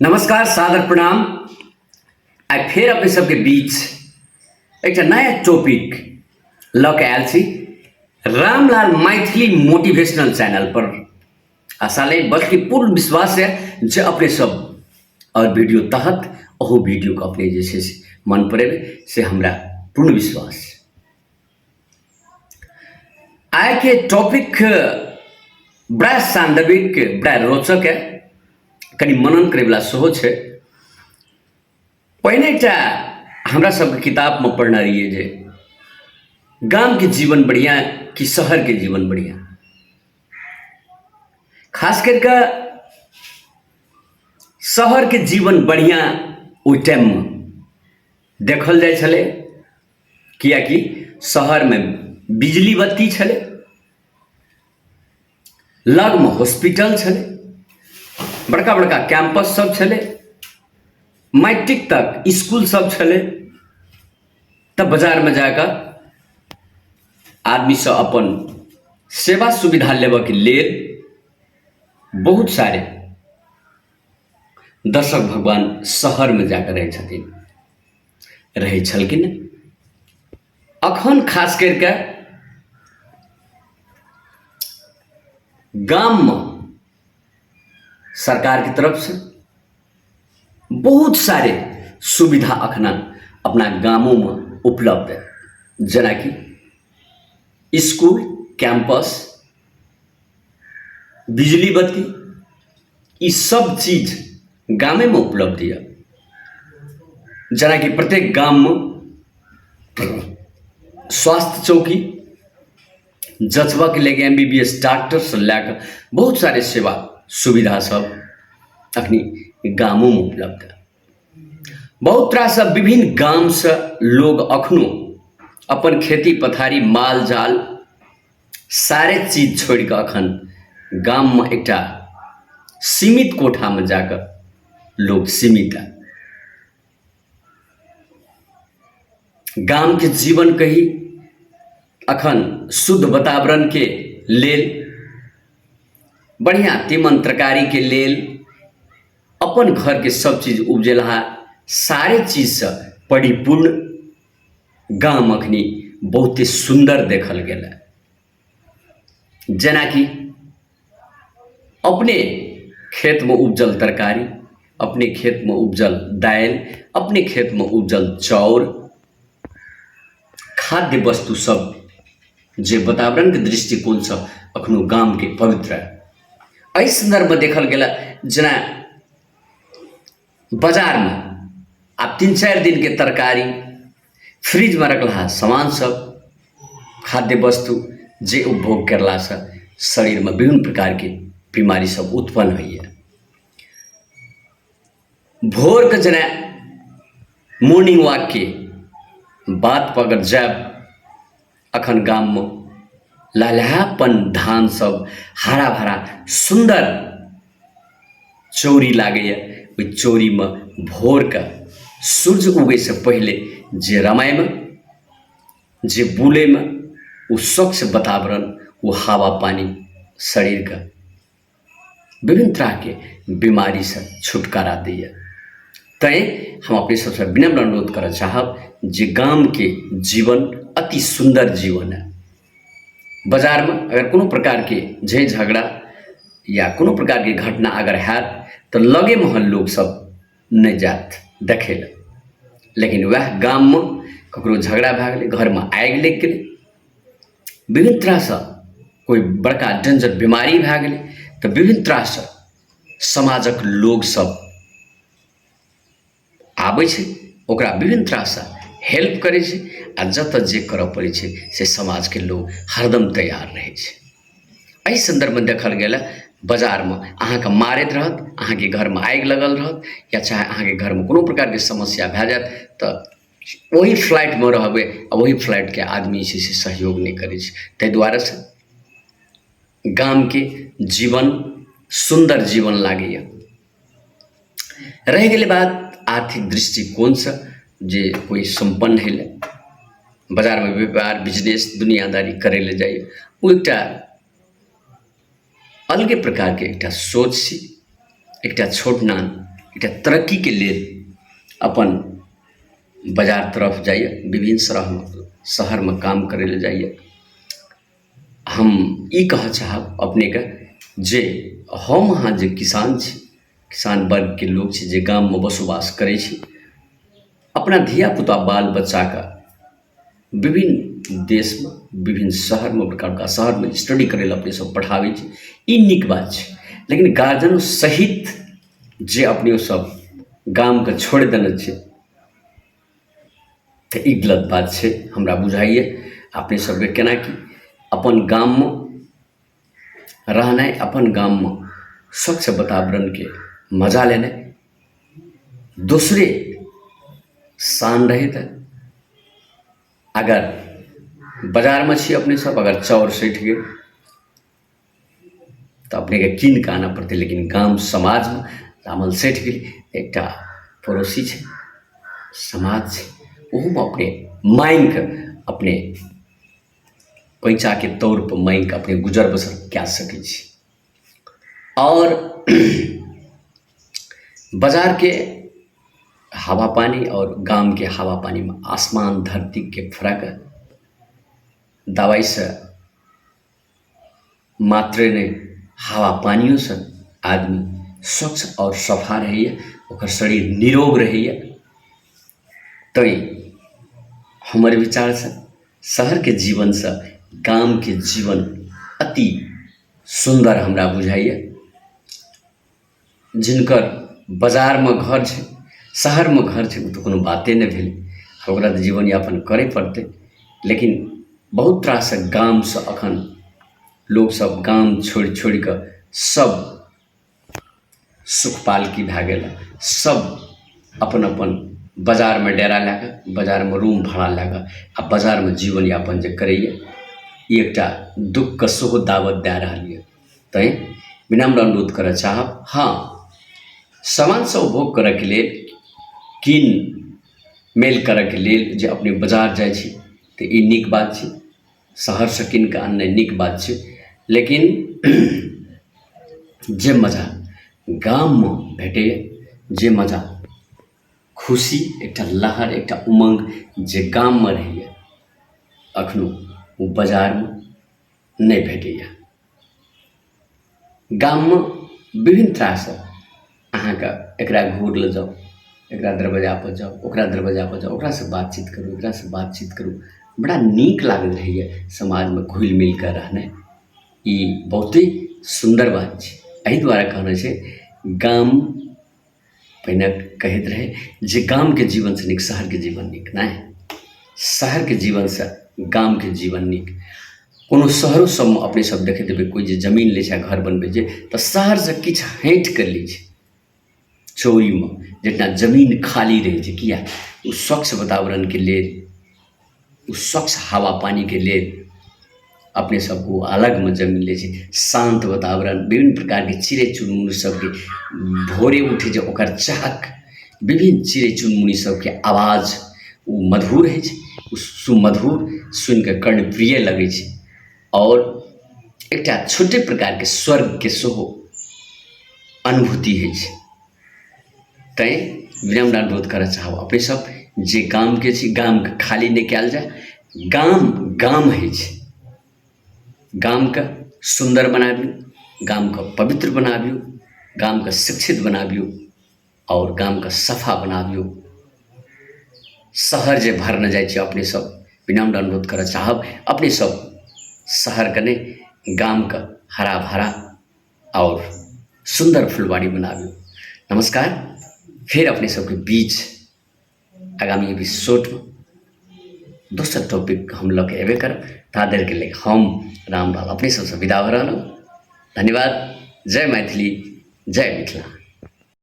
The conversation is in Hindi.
नमस्कार, सादर प्रणाम। आई फिर अपने सबके बीच एक नया टॉपिक लऽ के आयल छी रामलाल मैथिली मोटिवेशनल चैनल पर। आशा नहीं बल्कि पूर्ण विश्वास है जे अपने सब और वीडियो तहत ओहो वीडियो को अपने जैसे मन पड़े से हमरा पूर्ण विश्वास। आय के टॉपिक बड़ा सांदर्भिक, बड़ा रोचक है, कनि मनन करे वाला सेहो छै। पहिने एकटा हमरा सबके किताब में पढ़ने रहिए जे गाम के जीवन बढ़िया कि शहर के जीवन बढ़िया। खास करके शहर के जीवन बढ़िया ओहि टाइम में देखल जाय छलै, कियाकि शहर में बिजली बत्ती छलै, लग में हॉस्पिटल छलै, बड़का बड़का कैंपस सब छलै, मैट्रिक तक स्कूल सब छलै। तब बाजार में जाकर आदमी सब अपन सेवा सुविधा लेबऽ के लेल बहुत सारे दर्शक भगवान शहर में जाकर रहै छथिन, रहै छलखिन। अखन खास करके गाम में सरकार की तरफ से बहुत सारे सुविधा अखना अपना गामों में उपलब्ध है, जना कि स्कूल, कैंपस, बिजली बत्ती, ये सब चीज गामे में उपलब्ध है। जना कि प्रत्येक गाम में स्वास्थ्य चौकी, जचबा के लेके MBBS डॉक्टर से लेकर बहुत सारे सेवा सुविधा सब अखनी गामों में उपलब्ध है। बहुत तरह से विभिन्न गाम से लोग अखनो अपन खेती पथारी, माल जाल सारे चीज छोड़ के अखन गाम में एकटा सीमित कोठा में जाकर लोग सीमित है। गाम के जीवन कही अखन शुद्ध वातावरण के लेल, बढ़िया तीमन तरकारी के लेल, अपन घर के सब चीज उपजेलहा सारे चीज से परिपूर्ण गाम अखनी बहुते सुंदर देखल गेल। जना कि अपने खेत में उपजल तरकारी, अपने खेत में उपजल दाल, अपने खेत में उपजल चाउर, खाद्य वस्तु सब जे वातावरण के दृष्टिकोण से अखनो गाम के पवित्र है। एहि संदर्भ में देखल गेला जना बाजार में आप 3-4 दिन के तरकारी, फ्रिज में रखला सामान सब, खाद्य वस्तु जे उपभोग करला से शरीर में विभिन्न प्रकार के बीमारी सब उत्पन्न होइए। भोर के जना मॉर्निंग वॉक के बात पर अगर जाब, अखन गाम में लहलहापन धान सब हरा भरा सुंदर चौरी लागैए। ओहि चौरी में भोर का सूर्य उगै से पहले जे रमाय में, जे बुले में, वो स्वच्छ वातावरण, वो हवा पानी शरीर का विभिन्न तरह के बीमारी से छुटकारा दिए। तय हम अपने सबसे विनम्र अनुरोध कर चाहब जे गाम के जीवन अति सुंदर जीवन है। बाजार में अगर कोनो प्रकार के झै झगड़ा या कोनो प्रकार के घटना अगर हैत तो लगे महल लोग सब नहीं जात देखे ले, लेकिन वह गाम में ककरो झगड़ा भए गेलै, घर में आगि लग गेलै, विभिन्न तरह से कोई बड़का डेंजर बीमारी भए गेलै तो विभिन्न तरह से समाजक लोग सब आबै छै, ओकरा विभिन्न तरह से हेल्प करे छै, आ जत जे करऽ पड़ै छै से समाज के लोग हरदम तैयार रहे छै। एहि संदर्भ में देखल गेल बाजार में अहाँ के मारैत रहत, अहाँ के घर में आगि लगल रहत, या चाहे अहाँ के घर में कोनो प्रकार के समस्या भए जायत तो वही फ्लाइट में रहबै आ वही फ्लाइट के आदमी से सहयोग नहीं करे छै। ताहि दुआरे से गाम के जीवन सुंदर जीवन लागैए। रह गेलै बात आर्थिक दृष्टिकोण से, जे कोई संपन्न है बाजार में व्यापार बिजनेस दुनियादारी करे ले जाइए, वो एकटा अलगे प्रकार के एकटा सोच सी, एकटा छोट नान एक तरक्की के लिए अपन बाजार तरफ जाइए, विभिन्न शहर में काम करे ले जाइए। हम ई कह चाहब अपने के जे हम अहाँ जे किसान छी, किसान वर्ग के लोग छी जे गाम में बसोबास करे छी, अपना धिया पुता बाल बच्चा का विभिन्न देश में, विभिन्न शहर में, बड़का शहर में स्टडी करे ला अपने सब पढ़ावे छी, ई नीक बात छै। लेकिन गार्जियन सहित जे अपने सब गाम के छोड़ देने छै तो ई गलत बात छै। हमरा बुझाइए अपने सबके केना कि अपन गाम में रहना, अपन गाम में स्वच्छ वातावरण के मजा लेना, दूसरे शान रहे था। अगर बाजार में छी अपने सब, अगर चौर सैठ गए तो अपने के कीन के आना पड़ते, लेकिन गाम समाज में रामल सैठ गए एक पड़ोसी है, समाज है, ओहू अपने मांग अपने पैंचा के तौर पर मांग अपने गुजर बसर क्या सकै छी। और बाजार के हवा पानी और गांव के हवा पानी में आसमान धरती के फर्क है। दवाई से मात्र नहीं, हवा पानियों से आदमी स्वच्छ और सफा रहिए, ओकर शरीर निरोग रहिए। तो हमारे विचार से शहर के जीवन से गांव के जीवन अति सुंदर हमरा बुझाइए। जिनकर बाजार में घर है, शहर में घर है, तो कोनो बाते नहीं भेल, ओकरा तो जीवन यापन करे पड़ते। लेकिन बहुत तरह से गाम से अखन लोग सब गाम छोड़ छोड़ के सब सुखपाल की भए गेल, सब अपन अपन बाजार में डेरा लैके, बाजार में रूम भाड़ा लैके आ बाजार में जीवन यापन जे करैए, ई एकटा दुख के सेहो दावत दे रहा है। तैं विनम्र अनुरोध करय चाहब, हाँ सामान से उपभोग करय के लेल, कीन मेल करय के लेल जे अपने बाजार जाइ छी तऽ ई नीक बात छै, शहर से कीन के आननाइ नीक बात छै। लेकिन जे मजा गाम में भेटैए, जे मजा खुशी, एकटा लहर, एकटा उमंग जे गाम में रहैए, अखनो वो बाजार में नहीं भेटैए। गाम में विभिन्न तरह से अहाँके एकरा घूर ले जाओ, एकरा दरवाजा पर जाओ, ओकरा दरवाजा पर जाओ, ओकरा से बातचीत करू, एकरा से बातचीत करू, बड़ा नीक लागैत रहैए समाज में घुल मिल कर रहनाइ। ई बहुते सुंदर बात छै। एहि दुआरे कहना छै गाम पहिने कहैत रहे जे गाम के जीवन से नीक शहर के जीवन नीक नहीं, शहर के जीवन से गाम के जीवन नीक। कोनो शहरों सब में अपने सब देखैत हेबै, कोई जे जमीन ले छै घर बनबै छै तऽ शहर से किछु हटि कऽ लै छै, चौरी में जितना जमीन खाली रहे छै, किया ओ स्वच्छ वातावरण के लिए, ओ स्वच्छ हवा पानी के लिए अपने सबको अलग में जमीन ले छै, शांत वातावरण, विभिन्न प्रकार के चिड़ै चुनमुनी सबके भोरे उठे जे ओकर चहक, विभिन्न चिड़ै चुनमुनी सबके आवाज ओ मधुर है, ओ सुमधुर सुन के कर्ण प्रिय लगे छै। और एकटा छोटे प्रकार के स्वर्ग के सेहो अनुभूति है। तैं विनम्र अनुरोध करय चाहब अपने सब जे गाम के छी, गाम के खाली नहीं कयल जाए। गाम गाम है, गाम के सुंदर बनाबियो, गाम के पवित्र बनाबियो, गाम के शिक्षित बनाबियो और गाम के सफा बनाबियो। शहर जे भर न जाए छी अपने सब, विनम्र अनुरोध करय चाहब अपने सब शहर के नहीं, गाम का हरा भरा और सुंदर फुलवाड़ी बनाबियो। नमस्कार, फिर अपने सबके बीच आगामी एपिसोड में दोसर टॉपिक हम लऽ के एबे करब। ता देर के लिए हम रामलाल अपने सबसे विदा हो रहा हूँ। धन्यवाद। जय मैथिली, जय मिथिला।